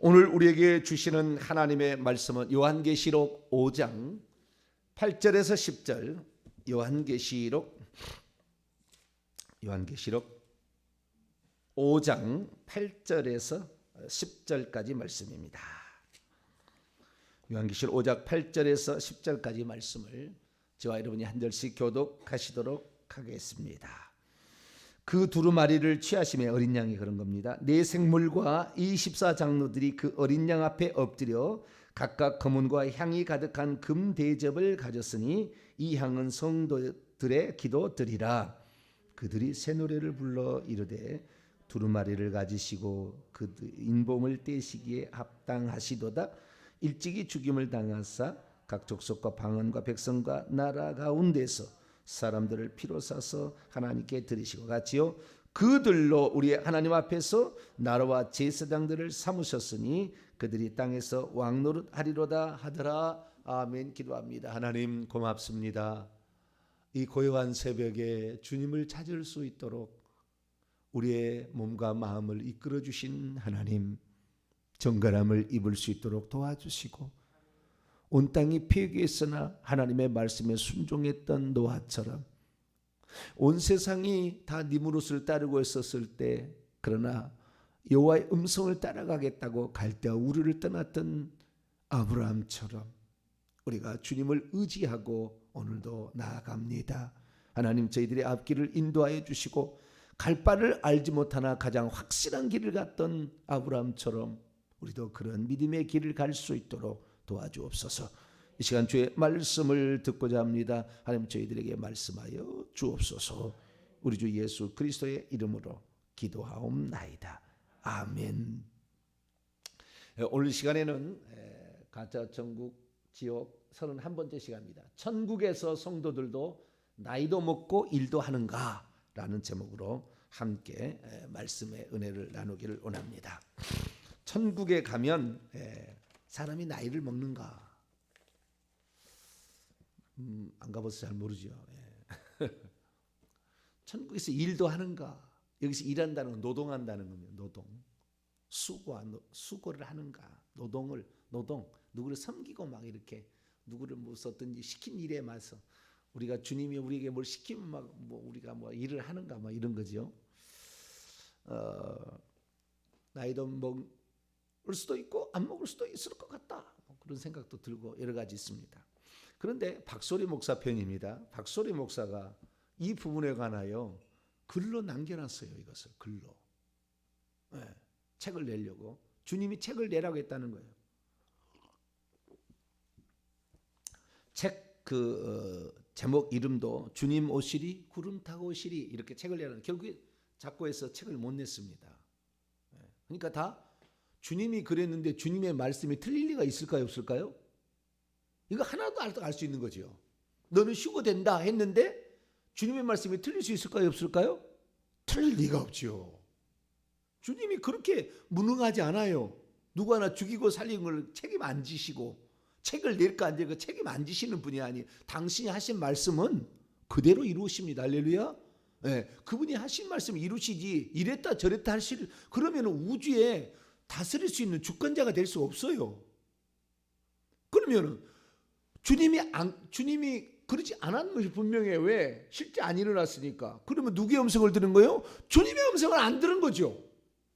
오늘 우리에게 주시는 하나님의 말씀은 요한계시록 5장 8절에서 10절. 요한계시록 5장 8절에서 10절까지 말씀입니다. 요한계시록 5장 8절에서 10절까지 말씀을 저와 여러분이 한 절씩 교독하시도록 하겠습니다. 그 두루마리를 취하심에 어린 양이 그런 겁니다. 네 생물과 24장로들이 그 어린 양 앞에 엎드려 각각 검은과 향이 가득한 금 대접을 가졌으니 이 향은 성도들의 기도드리라. 그들이 새 노래를 불러 이르되 두루마리를 가지시고 그 인봉을 떼시기에 합당하시도다. 일찍이 죽임을 당하사 각 족속과 방언과 백성과 나라 가운데서 사람들을 피로 사서 하나님께 드리시고 같이요 그들로 우리의 하나님 앞에서 나라와 제사장들을 삼으셨으니 그들이 땅에서 왕노릇 하리로다 하더라. 아멘. 기도합니다. 하나님 고맙습니다. 이 고요한 새벽에 주님을 찾을 수 있도록 우리의 몸과 마음을 이끌어 주신 하나님, 정결함을 입을 수 있도록 도와주시고 온 땅이 폐괴했으나 하나님의 말씀에 순종했던 노아처럼 온 세상이 다 네 무릇을 따르고 있었을 때 그러나 여호와의 음성을 따라가겠다고 갈대아 우르를 떠났던 아브라함처럼 우리가 주님을 의지하고 오늘도 나아갑니다. 하나님 저희들의 앞길을 인도하여 주시고 갈 바를 알지 못하나 가장 확실한 길을 갔던 아브라함처럼 우리도 그런 믿음의 길을 갈 수 있도록 도와주옵소서. 이 시간 주의 말씀을 듣고자 합니다. 하나님 저희들에게 말씀하여 주옵소서. 우리 주 예수 그리스도의 이름으로 기도하옵나이다. 아멘. 오늘 시간에는 가짜 천국 지옥 31번째 시간입니다. 천국에서 성도들도 나이도 먹고 일도 하는가? 라는 제목으로 함께 말씀의 은혜를 나누기를 원합니다. 천국에 가면 사람이 나이를 먹는가? 안 가봐서 잘 모르죠. 천국에서 일도 하는가? 여기서 일한다는 건 노동한다는 겁니다. 노동. 수고를 하는가? 노동 누구를 섬기고 막 이렇게 누구를 뭐 썼든지 시킨 일에 맞서 우리가 주님이 우리에게 뭘 시키면 막 뭐 우리가 뭐 일을 하는가 막 이런 거죠. 나이도 먹을 수도 있고 안 먹을 수도 있을 것 같다. 그런 생각도 들고 여러 가지 있습니다. 그런데 박소리 목사 편입니다. 박소리 목사가 이 부분에 관하여 글로 남겨놨어요. 이것을 글로. 책을 내려고 주님이 책을 내라고 했다는 거예요. 책 제목 이름도 주님 오시리 구름 타고 오시리 이렇게 책을 내라는 결국에 작고해서 책을 못 냈습니다. 그러니까 다 주님이 그랬는데 주님의 말씀이 틀릴 리가 있을까요 없을까요? 이거 하나도 알 수 있는 거죠. 너는 쉬고 된다 했는데 주님의 말씀이 틀릴 수 있을까요 없을까요? 틀릴 리가 없죠. 주님이 그렇게 무능하지 않아요. 누구 하나 죽이고 살린 걸 책임 안 지시고 책을 낼까 안 낼까 책임 안 지시는 분이 아니 당신이 하신 말씀은 그대로 이루십니다. 할렐루야. 그분이 하신 말씀을 이루시지 이랬다 저랬다 하실 그러면 우주에 다스릴 수 있는 주권자가 될 수 없어요. 그러면 주님이 그러지 않았는 것이 분명해. 왜? 실제 안 일어났으니까. 그러면 누구의 음성을 들은 거예요? 주님의 음성을 안 들은 거죠.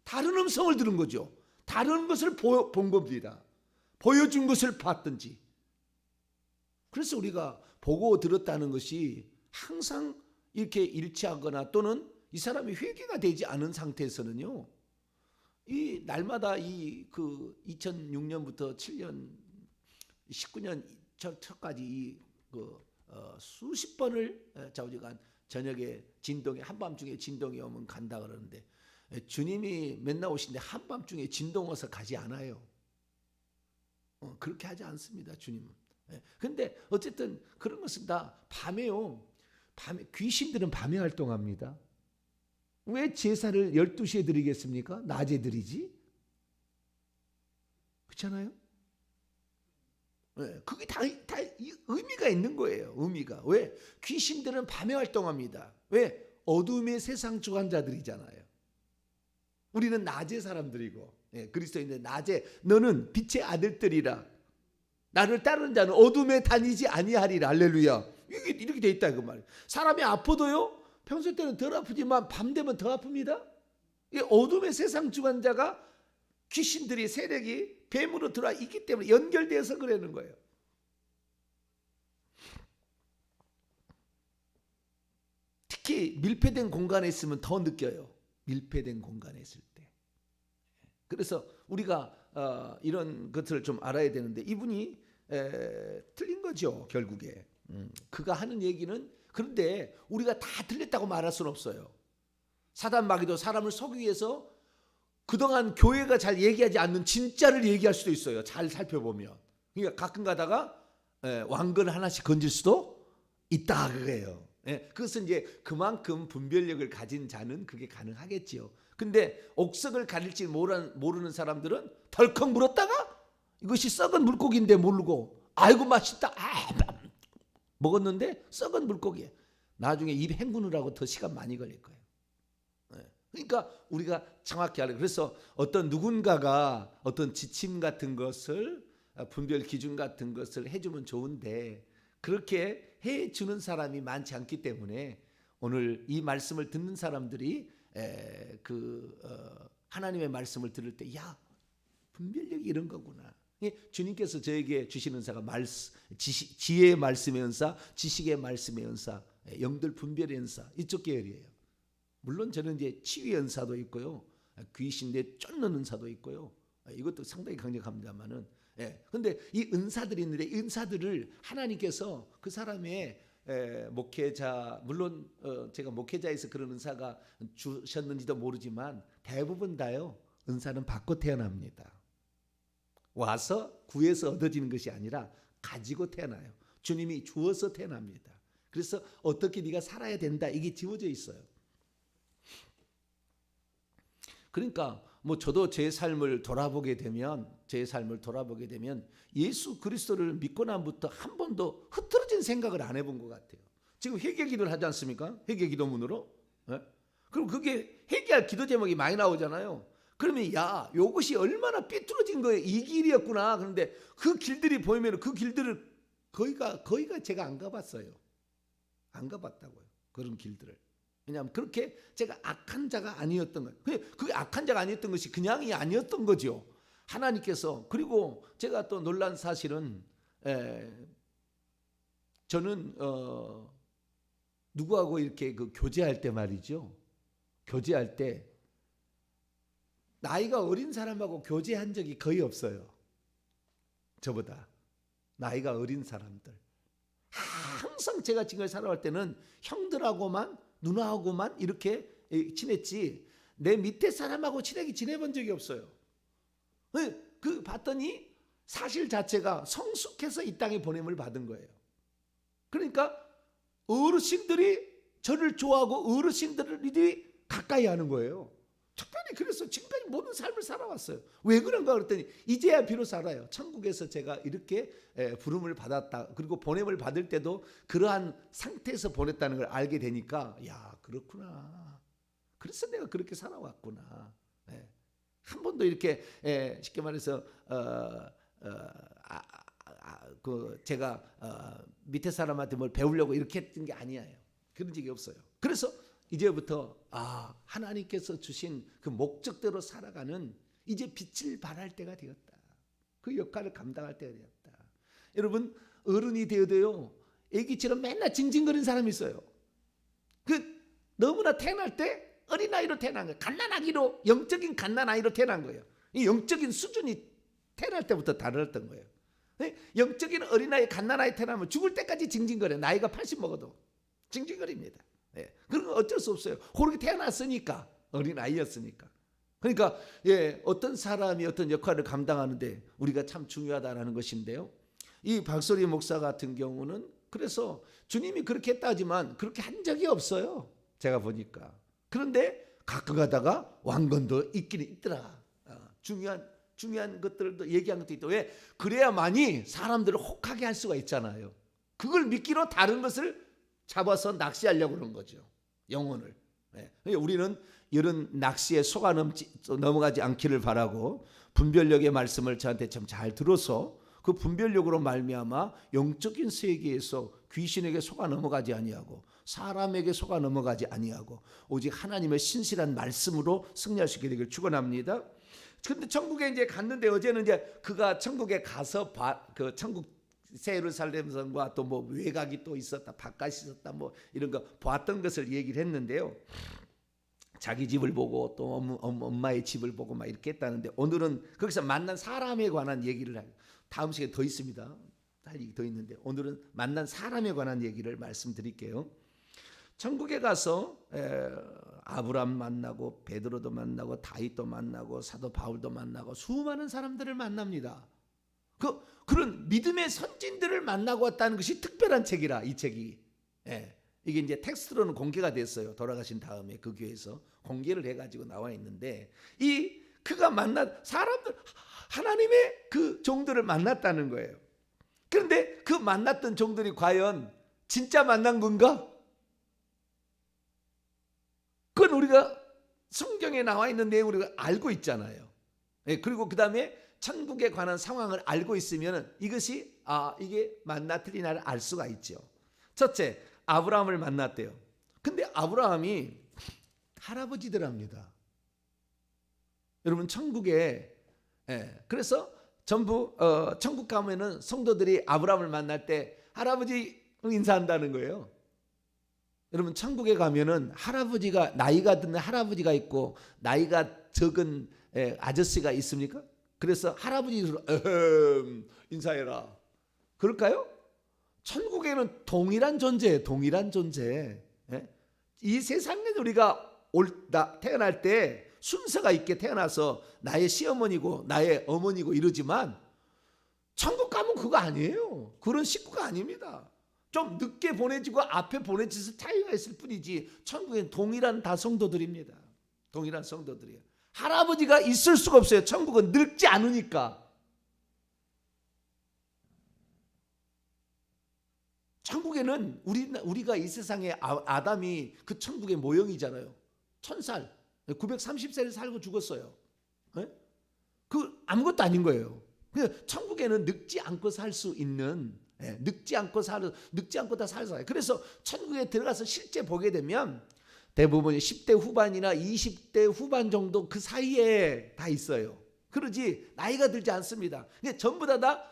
다른 음성을 들은 거죠. 다른 것을 본 겁니다. 보여준 것을 봤든지. 그래서 우리가 보고 들었다는 것이 항상 이렇게 일치하거나 또는 이 사람이 회개가 되지 않은 상태에서는요. 이 날마다 2006년부터 7년 19년 초까지 수십 번을 좌우지간 저녁에 진동이 한밤중에 진동이 오면 간다 그러는데 주님이 맨날 오시는데 한밤중에 진동 와서 가지 않아요. 그렇게 하지 않습니다. 주님은. 근데 어쨌든 그런 것은 다 밤에요. 밤에 귀신들은 밤에 활동합니다. 왜 제사를 12시에 드리겠습니까? 낮에 드리지? 그렇잖아요? 그게 다 의미가 있는 거예요. 의미가. 왜? 귀신들은 밤에 활동합니다. 왜? 어둠의 세상 주관자들이잖아요. 우리는 낮의 사람들이고 그리스도인들 낮에 너는 빛의 아들들이라. 나를 따르는 자는 어둠에 다니지 아니하리라. 할렐루야. 이렇게 돼 있다 그 말. 사람이 아파도요, 평소 때는 덜 아프지만 밤 되면 더 아픕니다. 이 어둠의 세상 주관자가 귀신들이 세력이 뱀으로 들어와 있기 때문에 연결되어서 그러는 거예요. 특히 밀폐된 공간에 있으면 더 느껴요. 밀폐된 공간에 있을 때. 그래서 우리가 이런 것들을 좀 알아야 되는데 이분이 틀린 거죠. 결국에 그가 하는 얘기는, 그런데 우리가 다 틀렸다고 말할 수는 없어요. 사단 마귀도 사람을 속이기 위해서 그동안 교회가 잘 얘기하지 않는 진짜를 얘기할 수도 있어요. 잘 살펴보면. 그러니까 가끔 가다가 왕건 하나씩 건질 수도 있다 그거예요. 그것은 이제 그만큼 분별력을 가진 자는 그게 가능하겠지요. 근데 옥석을 가릴지 모르는 사람들은 덜컥 물었다가 이것이 썩은 물고기인데 모르고 아이고 맛있다 먹었는데 썩은 물고기, 나중에 입 헹구느라고 더 시간 많이 걸릴 거예요. 그러니까 우리가 정확히 알아요. 그래서 어떤 누군가가 어떤 지침 같은 것을, 분별 기준 같은 것을 해주면 좋은데 그렇게 해주는 사람이 많지 않기 때문에 오늘 이 말씀을 듣는 사람들이 하나님의 말씀을 들을 때, 야, 분별력이 이런 거구나. 주님께서 저에게 주시는 은사가 지혜의 말씀의 은사, 지식의 말씀의 은사, 영들 분별의 은사, 이쪽 계열이에요. 물론 저는 이제 치유의 은사도 있고요, 귀신 내 쫓는 은사도 있고요. 이것도 상당히 강력합니다만은. 근데 이 은사들이 있는데 이 은사들을 하나님께서 그 사람의 목회자, 물론 제가 목회자에서 그런 은사가 주셨는지도 모르지만 대부분 다요, 은사는 받고 태어납니다. 와서 구해서 얻어지는 것이 아니라 가지고 태어나요. 주님이 주어서 태어납니다. 그래서 어떻게 네가 살아야 된다, 이게 지워져 있어요. 그러니까 뭐 저도 제 삶을 돌아보게 되면 예수 그리스도를 믿고 난부터 한 번도 흐트러진 생각을 안 해본 것 같아요. 지금 회개기도를 하지 않습니까? 회개기도문으로. 그럼 그게 회개할 기도 제목이 많이 나오잖아요. 그러면 야, 이것이 얼마나 삐뚤어진 거예요. 이 길이었구나. 그런데 그 길들이 보이면 그 길들을 거기가 제가 안 가봤어요. 안 가봤다고요. 그런 길들을. 왜냐하면 그렇게 제가 악한 자가 아니었던 거예요. 그게 악한 자가 아니었던 것이 그냥이 아니었던 거죠. 하나님께서. 그리고 제가 또 놀란 사실은 저는 누구하고 이렇게 교제할 때 말이죠. 교제할 때 나이가 어린 사람하고 교제한 적이 거의 없어요. 저보다 나이가 어린 사람들. 항상 제가 지금까지 살아갈 때는 형들하고만, 누나하고만 이렇게 지냈지 내 밑에 사람하고 친하게 지내본 적이 없어요. 봤더니 사실 자체가 성숙해서 이 땅에 보냄을 받은 거예요. 그러니까 어르신들이 저를 좋아하고 어르신들이 가까이 하는 거예요. 특별히 그래서 지금까지 모든 삶을 살아왔어요. 왜 그런가 그랬더니 이제야 비로소 알아요. 천국에서 제가 이렇게 부름을 받았다. 그리고 보냄을 받을 때도 그러한 상태에서 보냈다는 걸 알게 되니까, 야, 그렇구나. 그래서 내가 그렇게 살아왔구나. 한 번도 이렇게 쉽게 말해서 제가 밑에 사람한테 뭘 배우려고 이렇게 했던 게 아니에요. 그런 적이 없어요. 그래서 이제부터 하나님께서 주신 그 목적대로 살아가는 이제 빛을 발할 때가 되었다. 그 역할을 감당할 때가 되었다. 여러분, 어른이 되어도요, 애기처럼 맨날 징징거리는 사람이 있어요. 너무나 태어날 때 어린아이로 태어난 거예요. 갓난아기로, 영적인 갓난아이로 태어난 거예요. 이 영적인 수준이 태어날 때부터 다르던 거예요. 영적인 어린아이, 갓난아이 태어나면 죽을 때까지 징징거려요. 나이가 80 먹어도 징징거립니다. 그런 건 어쩔 수 없어요. 그렇게 태어났으니까, 어린아이였으니까. 그러니까 어떤 사람이 어떤 역할을 감당하는데 우리가 참 중요하다는 것인데요. 이 박소리 목사 같은 경우는 그래서 주님이 그렇게 했다지만 그렇게 한 적이 없어요. 제가 보니까. 그런데 가끔 가다가 왕건도 있기는 있더라. 중요한 것들도 얘기한 것도 있다. 왜? 그래야만이 사람들을 혹하게 할 수가 있잖아요. 그걸 미끼로 다른 것을 잡아서 낚시하려고 그러는 거죠. 영혼을. 우리는 이런 낚시에 속아 넘어가지 않기를 바라고 분별력의 말씀을 저한테 좀 잘 들어서 그 분별력으로 말미암아 영적인 세계에서 귀신에게 속아 넘어가지 아니하고 사람에게 속아 넘어가지 아니하고 오직 하나님의 신실한 말씀으로 승리할 수 있게 되길 축원합니다. 근데 천국에 이제 갔는데 어제는 이제 그가 천국에 가서 그 천국 예루살렘성과 또 뭐 외곽이 또 있었다, 바깥이 있었다, 뭐 이런 거 봤던 것을 얘기를 했는데요. 자기 집을 보고 또 엄마의 집을 보고 막 이렇게 했다는데 오늘은 거기서 만난 사람에 관한 얘기를 해요. 다음 시간에 더 있습니다. 할 얘기 더 있는데 오늘은 만난 사람에 관한 얘기를 말씀드릴게요. 천국에 가서 아브람 만나고 베드로도 만나고 다윗도 만나고 사도 바울도 만나고 수많은 사람들을 만납니다. 그런 믿음의 선진들을 만나고 왔다는 것이 특별한 책이라 이 책이. 이게 이제 텍스트로는 공개가 됐어요. 돌아가신 다음에 그 교회에서 공개를 해가지고 나와 있는데 그가 만난 사람들 하나님의 그 종들을 만났다는 거예요. 그런데 그 만났던 종들이 과연 진짜 만난 건가? 그건 우리가 성경에 나와 있는 내용을 우리가 알고 있잖아요. 그리고 그 다음에 천국에 관한 상황을 알고 있으면 이것이 이게 맞나 틀리나를 알 수가 있죠. 첫째, 아브라함을 만났대요. 근데 아브라함이 할아버지들합니다. 여러분 천국에 그래서 전부 천국 가면은 성도들이 아브라함을 만날 때 할아버지 인사한다는 거예요. 여러분 천국에 가면은 할아버지가 나이가 드는 할아버지가 있고 나이가 적은 아저씨가 있습니까? 그래서 할아버지로 인사해라. 그럴까요? 천국에는 동일한 존재예요. 동일한 존재. 이 세상에 우리가 태어날 때 순서가 있게 태어나서 나의 시어머니고 나의 어머니고 이러지만 천국 가면 그거 아니에요. 그런 식구가 아닙니다. 좀 늦게 보내지고 앞에 보내져서 차이가 있을 뿐이지 천국엔 동일한 다 성도들입니다. 동일한 성도들이에요. 할아버지가 있을 수가 없어요. 천국은 늙지 않으니까. 천국에는 우리가 이 세상에 아담이 그 천국의 모형이잖아요. 1000살, 930세를 살고 죽었어요. 그 아무것도 아닌 거예요. 천국에는 늙지 않고 살 수 있는, 늙지 않고 다 살아요. 그래서 천국에 들어가서 실제 보게 되면 대부분 10대 후반이나 20대 후반 정도 그 사이에 다 있어요. 그러지 나이가 들지 않습니다. 전부 다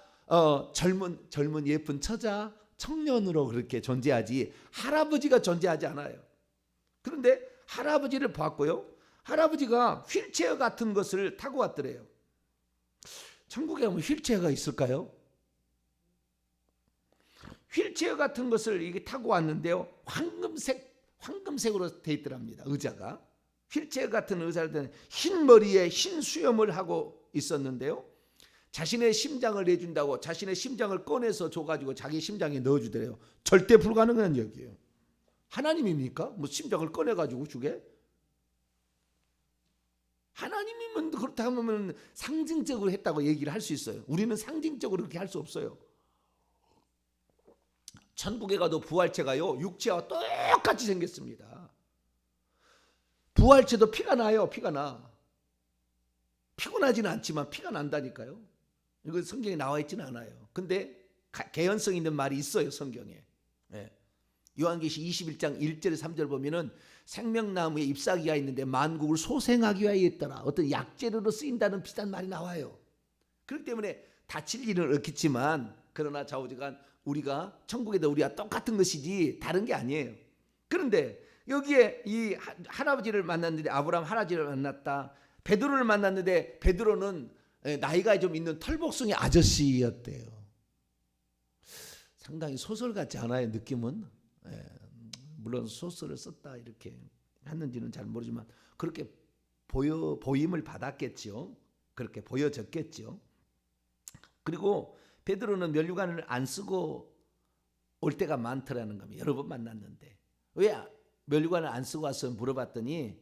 젊은 예쁜 처자, 청년으로 그렇게 존재하지 할아버지가 존재하지 않아요. 그런데 할아버지를 봤고요. 할아버지가 휠체어 같은 것을 타고 왔더래요. 천국에 가면 휠체어가 있을까요? 휠체어 같은 것을 이게 타고 왔는데요. 황금색으로 돼 있더랍니다. 의자가. 휠체어 같은 의자를 흰 머리에 흰 수염을 하고 있었는데요. 자신의 심장을 내준다고 자신의 심장을 꺼내서 줘가지고 자기 심장에 넣어주더래요. 절대 불가능한 얘기예요. 하나님입니까? 뭐 심장을 꺼내가지고 주게? 하나님이면 그렇다 하면 상징적으로 했다고 얘기를 할 수 있어요. 우리는 상징적으로 그렇게 할 수 없어요. 천국에 가도 부활체가요 육체와 똑같이 생겼습니다. 부활체도 피가 나요. 피가 나. 피곤하지는 않지만 피가 난다니까요. 이거 성경에 나와 있지는 않아요. 근데 개연성 있는 말이 있어요. 성경에. 요한계시 21장 1절 3절 보면은 생명나무에 잎사귀가 있는데 만국을 소생하기 위하여 있더라. 어떤 약재료로 쓰인다는 비슷한 말이 나와요. 그렇기 때문에 다칠 일은 없겠지만 그러나 좌우지간 우리가 천국에도 우리가 똑같은 것이지 다른 게 아니에요. 그런데 여기에 이 할아버지를 만났는데 아브라함 할아버지를 만났다. 베드로를 만났는데 베드로는 나이가 좀 있는 털복숭이 아저씨였대요. 상당히 소설 같지 않아요? 느낌은. 물론 소설을 썼다 이렇게 했는지는 잘 모르지만 그렇게 보임을 받았겠죠. 그렇게 보여졌겠죠. 그리고 베드로는 면류관을 안 쓰고 올 때가 많더라는 겁니다. 여러 번 만났는데 왜 면류관을 안 쓰고 와서 물어봤더니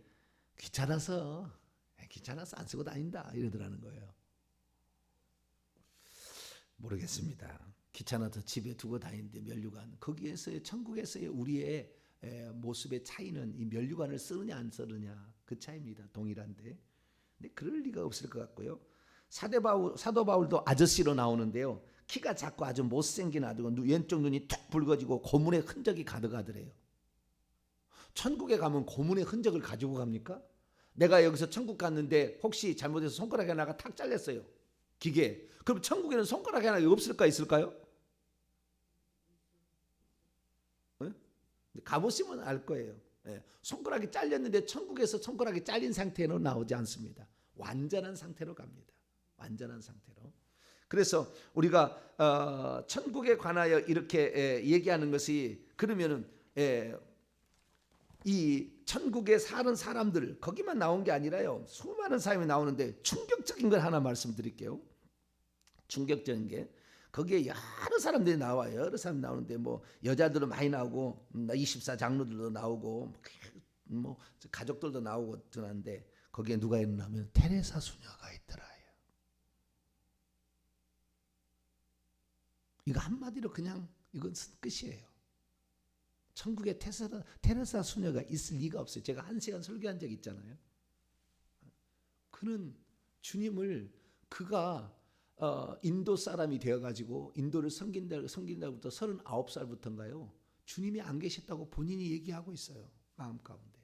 귀찮아서 안 쓰고 다닌다 이러더라는 거예요. 모르겠습니다. 귀찮아서 집에 두고 다니는데 면류관 거기에서의 천국에서의 우리의 모습의 차이는 이 면류관을 쓰느냐 안 쓰느냐 그 차이입니다. 동일한데. 근데 그럴 리가 없을 것 같고요. 사도 바울도 아저씨로 나오는데요. 키가 작고 아주 못생긴 아주 왼쪽 눈이 툭 붉어지고 고문의 흔적이 가득하더래요. 천국에 가면 고문의 흔적을 가지고 갑니까? 내가 여기서 천국 갔는데 혹시 잘못해서 손가락이 하나가 탁 잘렸어요. 기계. 그럼 천국에는 손가락이 하나 없을까 있을까요? 네? 가보시면 알 거예요. 네. 손가락이 잘렸는데 천국에서 손가락이 잘린 상태로 나오지 않습니다. 완전한 상태로 갑니다. 완전한 상태로. 그래서 우리가 천국에 관하여 이렇게 얘기하는 것이 그러면은 이 천국에 사는 사람들 거기만 나온 게 아니라요. 수많은 사람이 나오는데 충격적인 걸 하나 말씀드릴게요. 충격적인 게 거기에 여러 사람들이 나와요. 여러 사람 나오는데 뭐 여자들도 많이 나오고 24 장로들도 나오고 뭐 가족들도 나오고 그러는데 거기에 누가 있냐면 테레사 수녀가 있더라요. 이거 한마디로 그냥 이건 끝이에요. 천국에 테레사 수녀가 있을 리가 없어요. 제가 1시간 설교한 적 있잖아요. 그는 주님을 그가 인도 사람이 되어가지고 인도를 섬긴다부터 39살부터인가요? 주님이 안 계셨다고 본인이 얘기하고 있어요. 마음 가운데.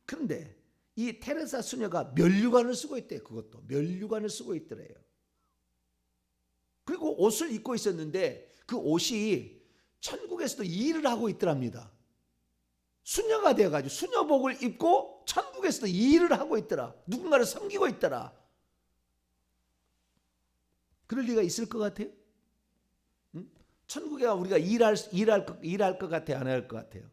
그런데 이 테레사 수녀가 면류관을 쓰고 있대. 그것도 면류관을 쓰고 있더래요. 그리고 옷을 입고 있었는데 그 옷이 천국에서도 일을 하고 있더랍니다. 수녀가 되어가지고 수녀복을 입고 천국에서도 일을 하고 있더라. 누군가를 섬기고 있더라. 그럴 리가 있을 것 같아요? 응? 천국에 우리가 일할 것 같아요? 안 할 것 같아요?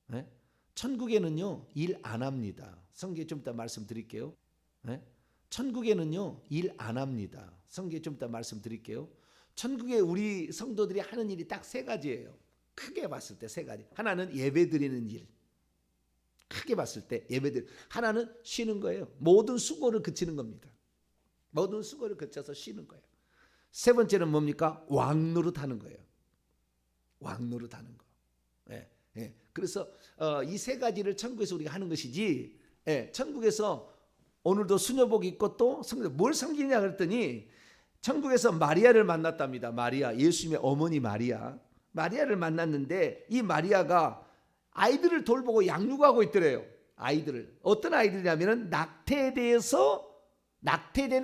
네? 천국에는요 일 안 합니다. 성경에 좀 이따 말씀드릴게요. 네? 천국에는요 일 안 합니다. 성경에 좀 이따 말씀드릴게요. 천국에 우리 성도들이 하는 일이 딱 3가지예요. 크게 봤을 때 3가지. 하나는 예배드리는 일. 크게 봤을 때 예배드리는. 하나는 쉬는 거예요. 모든 수고를 그치는 겁니다. 모든 수고를 그쳐서 쉬는 거예요. 3번째는 뭡니까? 왕노릇하는 거예요. 왕노릇하는 거. 예, 예. 그래서 이 3가지를 천국에서 우리가 하는 것이지. 예, 천국에서 오늘도 수녀복 입고 또 뭘 섬기냐 그랬더니 천국에서 마리아를 만났답니다. 마리아, 예수님의 어머니 마리아. 마리아를 만났는데 이 마리아가 아이들을 돌보고 양육하고 있더래요. 아이들을. 어떤 아이들이냐면은 낙태된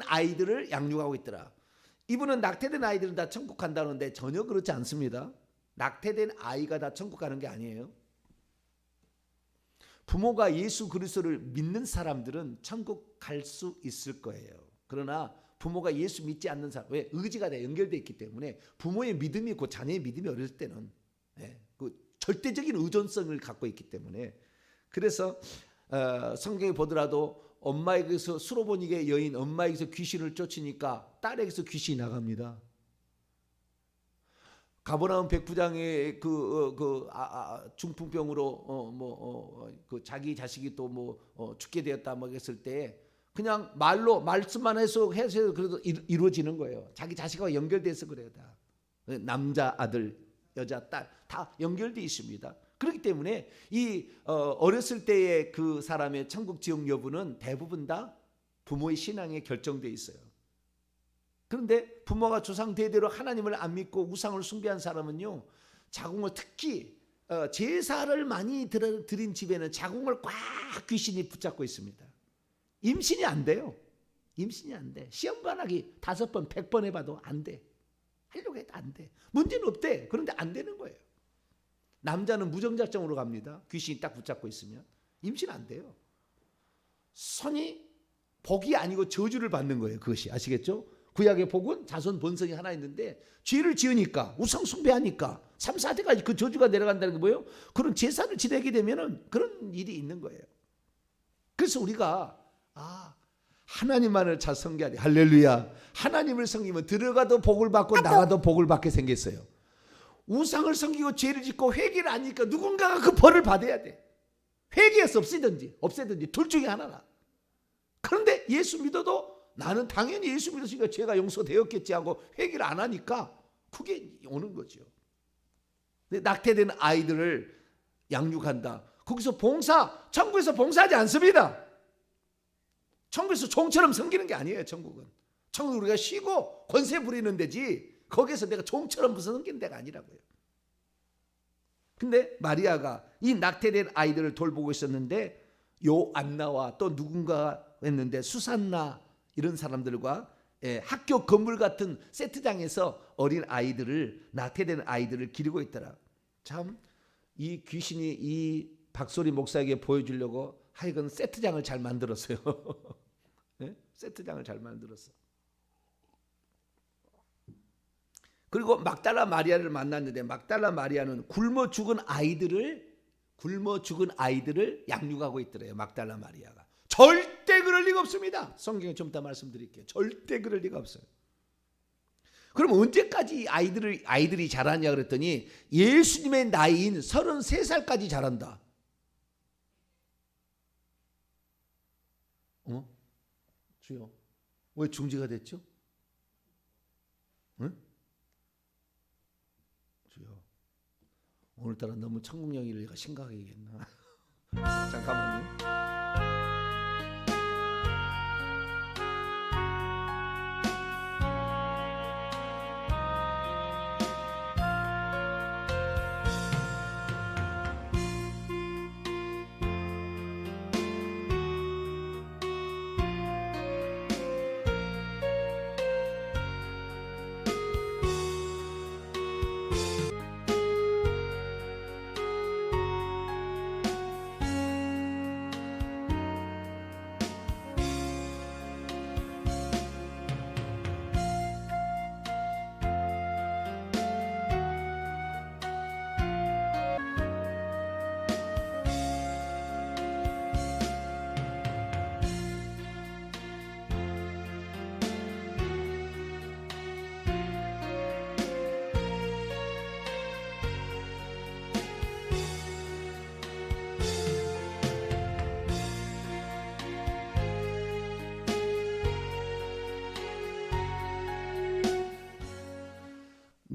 아이들을 양육하고 있더라. 이분은 낙태된 아이들은 다 천국 간다는데 전혀 그렇지 않습니다. 낙태된 아이가 다 천국 가는 게 아니에요. 부모가 예수 그리스도를 믿는 사람들은 천국 갈 수 있을 거예요. 그러나 부모가 예수 믿지 않는 사람, 왜? 의지가 다 연결되어 있기 때문에 부모의 믿음이 있고 자녀의 믿음이 어릴 때는 그 절대적인 의존성을 갖고 있기 때문에 그래서 성경에 보더라도 엄마에게서 수로보니게 여인 엄마에게서 귀신을 쫓으니까 딸에게서 귀신이 나갑니다. 가버나움 백부장의 중풍병으로 그 자기 자식이 또 죽게 되었다 했을 때 그냥 말씀만 해서 그래도 이루어지는 거예요. 자기 자식과 연결돼서 그래요. 다 남자 아들 여자 딸 다 연결돼 있습니다. 그렇기 때문에 이 어렸을 때의 그 사람의 천국 지옥 여부는 대부분 다 부모의 신앙에 결정돼 있어요. 그런데 부모가 조상 대대로 하나님을 안 믿고 우상을 숭배한 사람은요 자궁을 특히 제사를 많이 드린 집에는 자궁을 꽉 귀신이 붙잡고 있습니다. 임신이 안 돼요. 임신이 안 돼. 시험관하기 5번 100번 해봐도 안 돼. 하려고 해도 안 돼. 문제는 없대. 그런데 안 되는 거예요. 남자는 무정자증으로 갑니다. 귀신이 딱 붙잡고 있으면 임신 안 돼요. 선이 복이 아니고 저주를 받는 거예요. 그것이 아시겠죠? 구약의 복은 자손 번성이 하나 있는데 죄를 지으니까 우상 숭배하니까 3, 4대까지 그 저주가 내려간다는 게 뭐예요? 그런 제사를 지내게 되면은 그런 일이 있는 거예요. 그래서 우리가 하나님만을 잘 섬겨야 돼. 할렐루야. 하나님을 섬기면 들어가도 복을 받고 나가도 복을 받게 생겼어요. 우상을 섬기고 죄를 짓고 회개를 안 하니까 누군가가 그 벌을 받아야 돼. 회개해서 없애든지 둘 중에 하나라. 그런데 예수 믿어도 나는 당연히 예수 믿었으니까 죄가 용서되었겠지 하고 회개를 안 하니까 그게 오는 거죠. 낙태된 아이들을 양육한다. 거기서 천국에서 봉사하지 않습니다. 천국에서 종처럼 섬기는 게 아니에요. 천국은 우리가 쉬고 권세 부리는 데지, 거기에서 내가 종처럼 무슨 섬기는 데가 아니라고요. 근데 마리아가 이 낙태된 아이들을 돌보고 있었는데 요안나와 또 누군가 했는데 수산나 이런 사람들과 학교 건물 같은 세트장에서 어린 아이들을, 낙태된 아이들을 기르고 있더라. 참 이 귀신이 이 박소리 목사에게 보여주려고 하여간 세트장을 잘 만들었어요. 네? 세트장을 잘 만들었어. 그리고 막달라 마리아를 만났는데 막달라 마리아는 굶어 죽은 아이들을 양육하고 있더래요. 막달라 마리아가. 절대 그럴 리가 없습니다. 성경에 좀 이따 말씀드릴게요. 절대 그럴 리가 없어요. 그럼 언제까지 아이들이 자라냐 그랬더니 예수님의 나이인 33살까지 자란다. 주여, 왜 중지가 됐죠? 응? 주여, 오늘따라 너무 천국 얘기가 심각하겠나? 잠깐만요.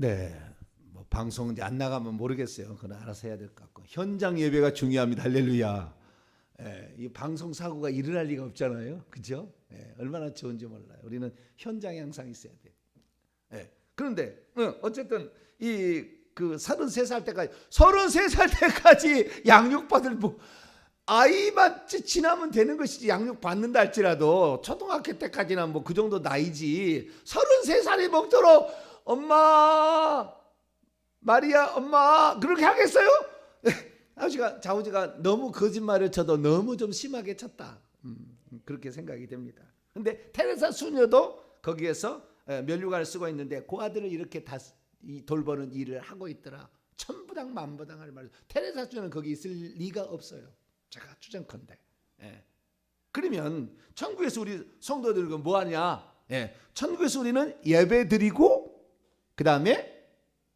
네, 뭐 방송 이제 안 나가면 모르겠어요. 그건 알아서 해야 될 것 같고, 현장 예배가 중요합니다. 할렐루야. 이 방송 사고가 일어날 리가 없잖아요, 그죠? 얼마나 좋은지 몰라요. 우리는 현장에 항상 있어야 돼. 그런데 어쨌든 그 33살 때까지 양육받을 아이만 지나면 되는 것이지, 양육받는다 할지라도 초등학교 때까지나 뭐 그 정도 나이지. 33살이 먹도록 엄마, 마리아 엄마 그렇게 하겠어요? 좌우지가 너무 거짓말을 쳐도 너무 좀 심하게 쳤다. 그렇게 생각이 됩니다. 근데 테레사 수녀도 거기에서 면류관을 쓰고 있는데 그 아들을 이렇게 돌보는 일을 하고 있더라. 천부당 만부당 말. 테레사 수녀는 거기 있을 리가 없어요. 제가 추정컨대. 그러면 천국에서 우리 성도들은 뭐 하냐? 천국에서 우리는 예배 드리고 그 다음에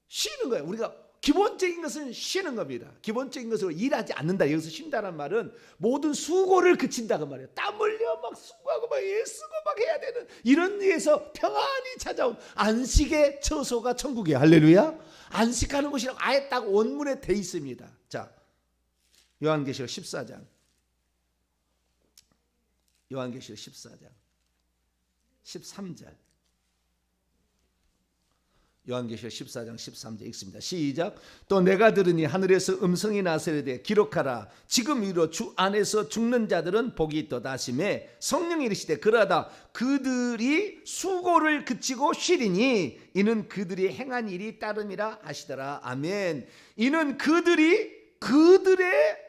쉬는 거예요. 우리가 기본적인 것은 쉬는 겁니다. 기본적인 것으로 일하지 않는다. 여기서 쉰다는 말은 모든 수고를 그친다고 말이에요. 땀 흘려 막 수고하고 막 애쓰고 막 해야 되는 이런 데에서 평안히 찾아온 안식의 처소가 천국이에요. 할렐루야. 안식하는 곳이라고 아예 딱 원문에 돼 있습니다. 자, 요한계시록 14장. 요한계시록 14장 13절. 요한계시록 14장 13절 읽습니다. 시작. 또 내가 들으니 하늘에서 음성이 나서되 기록하라. 지금 이로 주 안에서 죽는 자들은 복이 있도다 하시매 성령이 이르시되 그러하다 그들이 수고를 그치고 쉬리니 이는 그들이 행한 일이 따름이라 하시더라. 아멘. 이는 그들의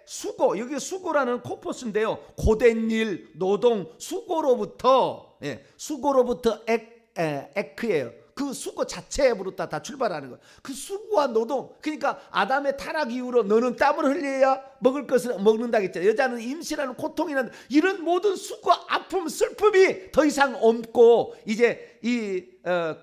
수고, 여기 수고라는 코포스인데요. 고된 일, 노동, 수고로부터 에크예요. 그 수고 자체부터 다 출발하는 거예요. 그 수고와 노동. 그러니까 아담의 타락 이후로 너는 땀을 흘려야 먹을 것을 먹는다겠죠. 여자는 임신하는 고통이나 이런 모든 수고와 아픔, 슬픔이 더 이상 없고 이제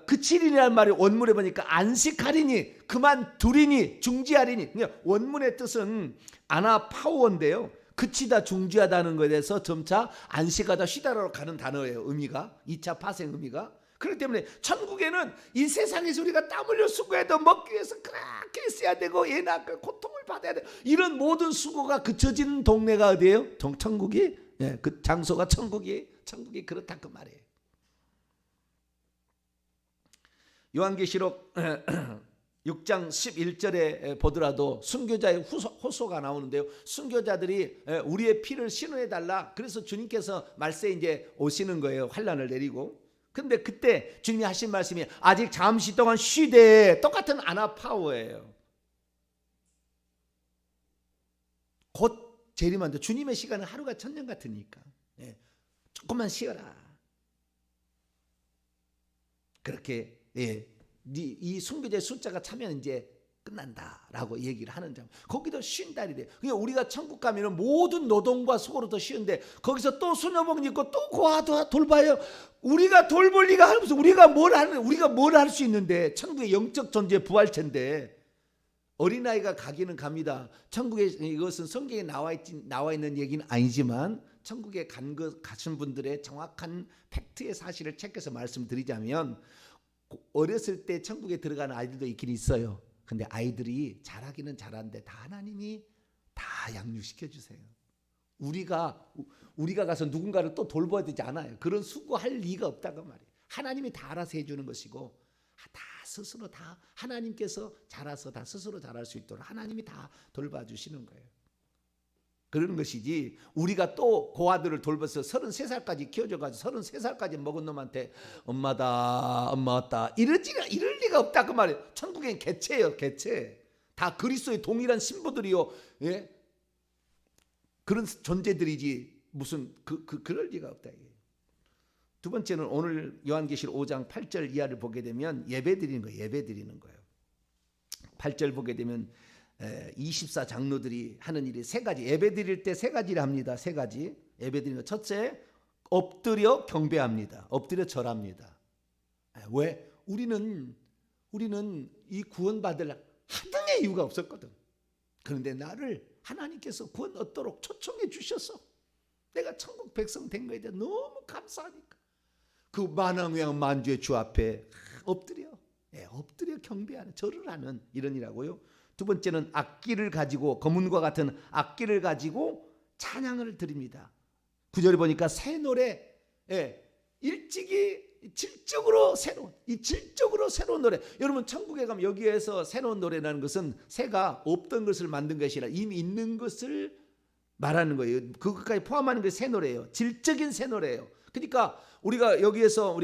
그칠이라는 말이 원문에 보니까 안식하리니 그만두리니 중지하리니. 원문의 뜻은 아나파우어인데요. 그치다 중지하다는 것에 대해서 점차 안식하다 쉬다로 가는 단어예요. 의미가 2차 파생 의미가. 그렇기 때문에 천국에는 이 세상에서 우리가 땀 흘려 수고해도 먹기 위해서 그렇게 써야 되고 애 낳고 고통을 받아야 돼. 이런 모든 수고가 그쳐지는 동네가 어디예요? 천국이. 예, 그 장소가 천국이 그렇다 그 말이에요. 요한계시록 6장 11절에 보더라도 순교자의 호소가 나오는데요. 순교자들이 우리의 피를 신원해 달라. 그래서 주님께서 말세에 이제 오시는 거예요. 환난을 내리고. 근데 그때 주님이 하신 말씀이 아직 잠시 동안 쉬되 똑같은 아나파워예요. 곧 재림한다. 주님의 시간은 하루가 천년 같으니까. 예, 조금만 쉬어라. 그렇게 이 순교자의 숫자가 차면 이제 끝난다라고 얘기를 하는 점. 거기도 쉰 달이래요. 그러니까 우리가 천국 가면은 모든 노동과 수고로 더 쉬운데 거기서 또 수녀복 입고 또 고아도 돌봐요. 우리가 돌볼 리가 없어. 우리가 뭘 할 수 있는데 천국의 영적 존재 부활체인데 어린아이가 가기는 갑니다. 천국에 이것은 성경에 나와 있는 얘기는 아니지만 천국에 가신 분들의 정확한 팩트의 사실을 체크해서 말씀드리자면 어렸을 때 천국에 들어가는 아이들도 있긴 있어요. 근데 아이들이 잘하기는 잘하는데 다 하나님이 다 양육시켜 주세요. 우리가 가서 누군가를 또 돌봐야 되지 않아요. 그런 수고할 리가 없다고 말이에요. 하나님이 다 알아서 해주는 것이고 다 스스로 다 하나님께서 자라서 다 스스로 자랄 수 있도록 하나님이 다 돌봐주시는 거예요. 그러는 것이지 우리가 또 고아들을 돌봐서 33살까지 키워줘가지고 33살까지 먹은 놈한테 엄마다 엄마 왔다 이럴 리가 없다 그 말이에요. 천국엔 개체예요. 개체. 다 그리스도의 동일한 신부들이요. 예? 그런 존재들이지 무슨 그럴 리가 없다. 두 번째는 오늘 요한계시록 5장 8절 이하를 보게 되면 예배 드리는 거예요. 예배 드리는 거예요. 8절 보게 되면 24 장로들이 하는 일이 세 가지. 예배 드릴 때 세 가지를 합니다. 세 가지. 예배 드리는 거. 첫째, 엎드려 경배합니다. 엎드려 절합니다. 왜? 우리는 이 구원받을 하등의 이유가 없었거든. 그런데 나를 하나님께서 구원 얻도록 초청해 주셔서 내가 천국 백성 된 거에 대해 너무 감사하니까 그 만왕의 만주의 주 앞에 엎드려 경배하는 절을 하는 이런 일하고요. 두 번째는 악기를 가지고 검은과 같은 악기를 가지고 찬양을 드립니다. 9절에 보니까 새 노래, 질적으로 새로운 노래. 여러분 천국에 가면 여기에서 새로운 노래라는 것은 새가 없던 것을 만든 것이 아니라 이미 있는 것을 말하는 거예요. 그것까지 포함하는 게 새 노래예요. 질적인 새 노래예요. 그러니까 우리가 여기에서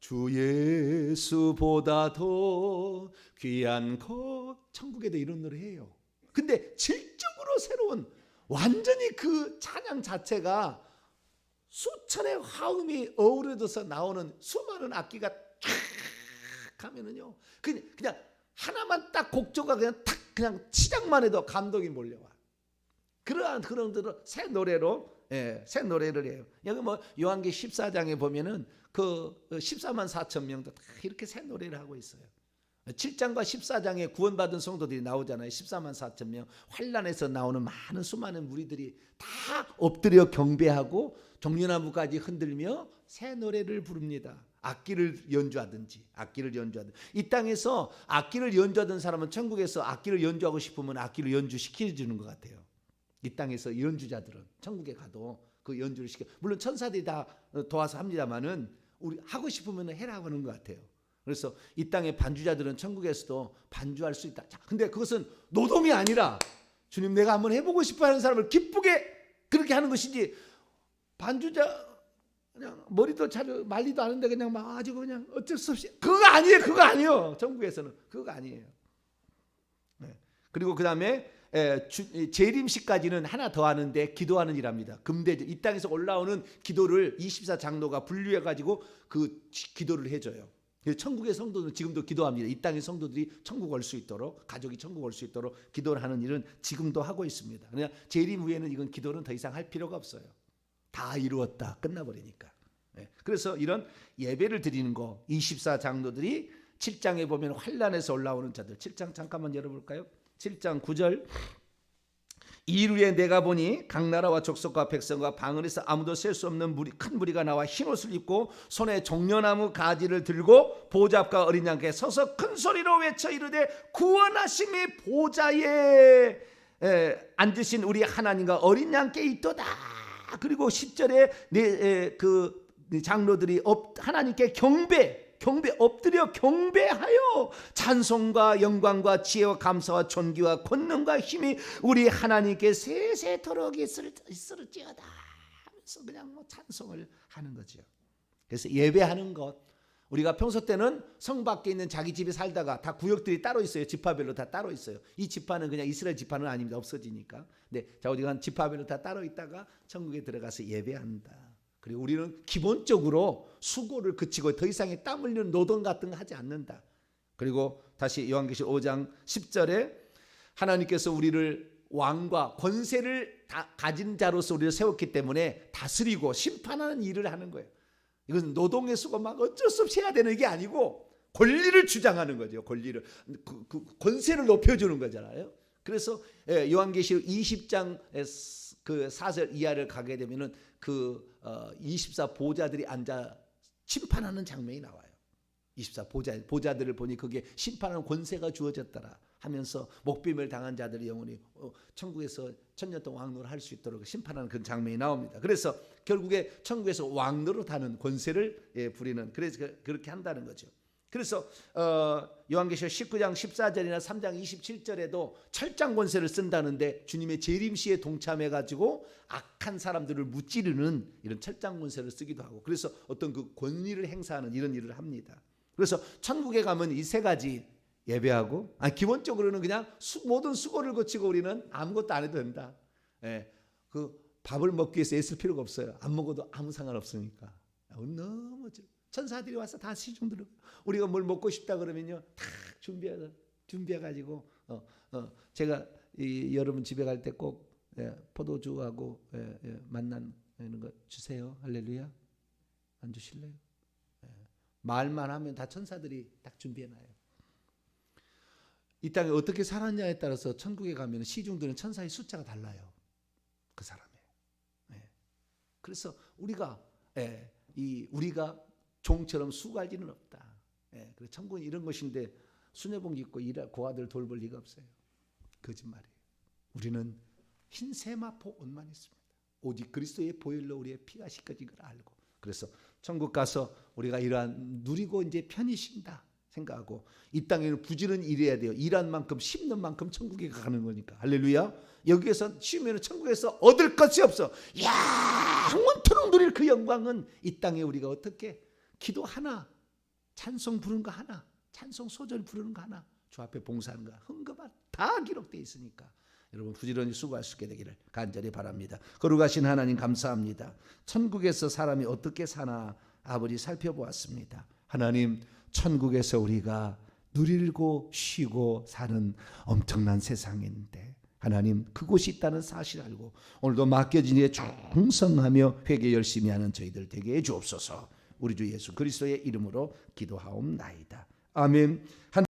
주 예수보다 더 귀한 것 천국에도 이런 노래 해요. 근데 질적으로 새로운 완전히 그 찬양 자체가 수천의 화음이 어우러져서 나오는 수많은 악기가 탁 하면은요 그냥 하나만 딱 곡조가 그냥 시작만 해도 감동이 몰려와. 그런 새 노래를 해요. 여기 요한계 14장에 보면은 그 14만 4천 명도 다 이렇게 새 노래를 하고 있어요. 7장과 14장에 구원받은 성도들이 나오잖아요. 14만 4천 명. 환난에서 나오는 수많은 무리들이 다 엎드려 경배하고 종려나무까지 흔들며 새 노래를 부릅니다. 악기를 연주하든지. 이 땅에서 악기를 연주하던 사람은 천국에서 악기를 연주하고 싶으면 악기를 연주시켜주는 것 같아요. 이 땅에서 연주자들은 천국에 가도 그 연주를 시켜. 물론 천사들이 다 도와서 합니다만은 우리 하고 싶으면 해라고 하는 것 같아요. 그래서 이 땅의 반주자들은 천국에서도 반주할 수 있다. 자, 근데 그것은 노동이 아니라 주님 내가 한번 해보고 싶어하는 사람을 기쁘게 그렇게 하는 것이지 반주자 그냥 머리도 잘 말리도 않은데 그냥 막 아주 그냥 어쩔 수 없이 그거 아니에요. 천국에서는 그거 아니에요. 네. 그리고 그 다음에 재림식까지는 하나 더 하는데 기도하는 일합니다. 금대절 이 땅에서 올라오는 기도를 24 장로가 분류해 가지고 그 기도를 해줘요. 천국의 성도는 지금도 기도합니다. 이 땅의 성도들이 천국 올 수 있도록 가족이 천국 올 수 있도록 기도를 하는 일은 지금도 하고 있습니다. 그냥 재림 후에는 이건 기도는 더 이상 할 필요가 없어요. 다 이루었다 끝나버리니까. 그래서 이런 예배를 드리는 거 24 장로들이 7장에 보면 환난에서 올라오는 자들 7장 잠깐만 열어볼까요? 7장 9절 이루에 내가 보니 각 나라와 족속과 백성과 방언에서 아무도 셀 수 없는 큰 무리가 나와 흰옷을 입고 손에 종려나무 가지를 들고 보좌 앞과 어린 양께 서서 큰 소리로 외쳐 이르되 구원하심이 보좌에 앉으신 우리 하나님과 어린 양께 있도다. 그리고 10절에 그 장로들이 하나님께 경배 엎드려 경배하여 찬송과 영광과 지혜와 감사와 존귀와 권능과 힘이 우리 하나님께 세세토록 있을지어다 하면서 그냥 찬송을 하는 거죠. 그래서 예배하는 것, 우리가 평소 때는 성 밖에 있는 자기 집에 살다가 다 구역들이 따로 있어요. 지파별로 다 따로 있어요. 이 지파는 그냥 이스라엘 지파는 아닙니다. 없어지니까. 네, 자 우리가 지파별로 다 따로 있다가 천국에 들어가서 예배한다. 그리고 우리는 기본적으로 수고를 그치고 더 이상의 땀 흘리는 노동 같은 거 하지 않는다. 그리고 다시 요한계시록 5장 10절에 하나님께서 우리를 왕과 권세를 다 가진 자로서 우리를 세웠기 때문에 다스리고 심판하는 일을 하는 거예요. 이건 노동의 수고 막 어쩔 수 없이 해야 되는 게 아니고 권리를 주장하는 거죠. 권리를 그 권세를 높여주는 거잖아요. 그래서 요한계시록 20장 그 4절 이하를 가게 되면은 그 24 보좌들이 앉아 심판하는 장면이 나와요. 24 보좌들을 보니 그게 심판하는 권세가 주어졌더라 하면서 목배임을 당한 자들이 영원히 천국에서 천년 동안 왕노를 할 수 있도록 심판하는 그런 장면이 나옵니다. 그래서 결국에 천국에서 왕노릇하는 권세를 부리는, 그래서 그렇게 한다는 거죠. 그래서 요한계시록 19장 14절이나 3장 27절에도 철장 권세를 쓴다는데 주님의 재림시에 동참해가지고 악한 사람들을 무찌르는 이런 철장 권세를 쓰기도 하고, 그래서 어떤 그 권위를 행사하는 이런 일을 합니다. 그래서 천국에 가면 이 세 가지 예배하고, 기본적으로는 그냥 모든 수고를 거치고 우리는 아무것도 안 해도 된다. 그 밥을 먹기 위해서 애쓸 필요가 없어요. 안 먹어도 아무 상관없으니까. 너무 천사들이 와서 다 시중 들어. 우리가 뭘 먹고 싶다 그러면요, 다 준비해가지고 제가 여러분 집에 갈 때 꼭 포도주하고 만난 이런 거 주세요. 할렐루야. 안 주실래요? 말만 하면 다 천사들이 딱 준비해놔요. 이 땅에 어떻게 살았냐에 따라서 천국에 가면 시중드는 천사의 숫자가 달라요. 그 사람의. 그래서 우리가 종처럼 수고할 일은 없다. 그래서 천국은 이런 것인데 수녀복 입고 고아들 돌볼 리가 없어요. 거짓말이에요. 우리는 흰 세마포 옷만 있습니다. 오직 그리스도의 보혈로 우리의 피가 씻겨진 걸 알고, 그래서 천국 가서 우리가 이러한 누리고 이제 편히 쉰다 생각하고, 이 땅에는 부지런히 일해야 돼요. 일한 만큼 심는 만큼 천국에 가는 거니까. 할렐루야. 여기에서 쉬면 천국에서 얻을 것이 없어. 영원토록 누릴 그 영광은 이 땅에 우리가 어떻게 기도 하나, 찬송 부르는 거 하나, 찬송 소절 부르는 거 하나, 주 앞에 봉사하는 거, 헌금한 다 기록되어 있으니까 여러분 부지런히 수고할 수 있게 되기를 간절히 바랍니다. 거룩하신 하나님 감사합니다. 천국에서 사람이 어떻게 사나 아버지 살펴보았습니다. 하나님, 천국에서 우리가 누리고 쉬고 사는 엄청난 세상인데 하나님, 그곳이 있다는 사실 알고 오늘도 맡겨진 일에 충성하며 회개 열심히 하는 저희들 되게 해 주옵소서. 우리 주 예수 그리스도의 이름으로 기도하옵나이다. 아멘.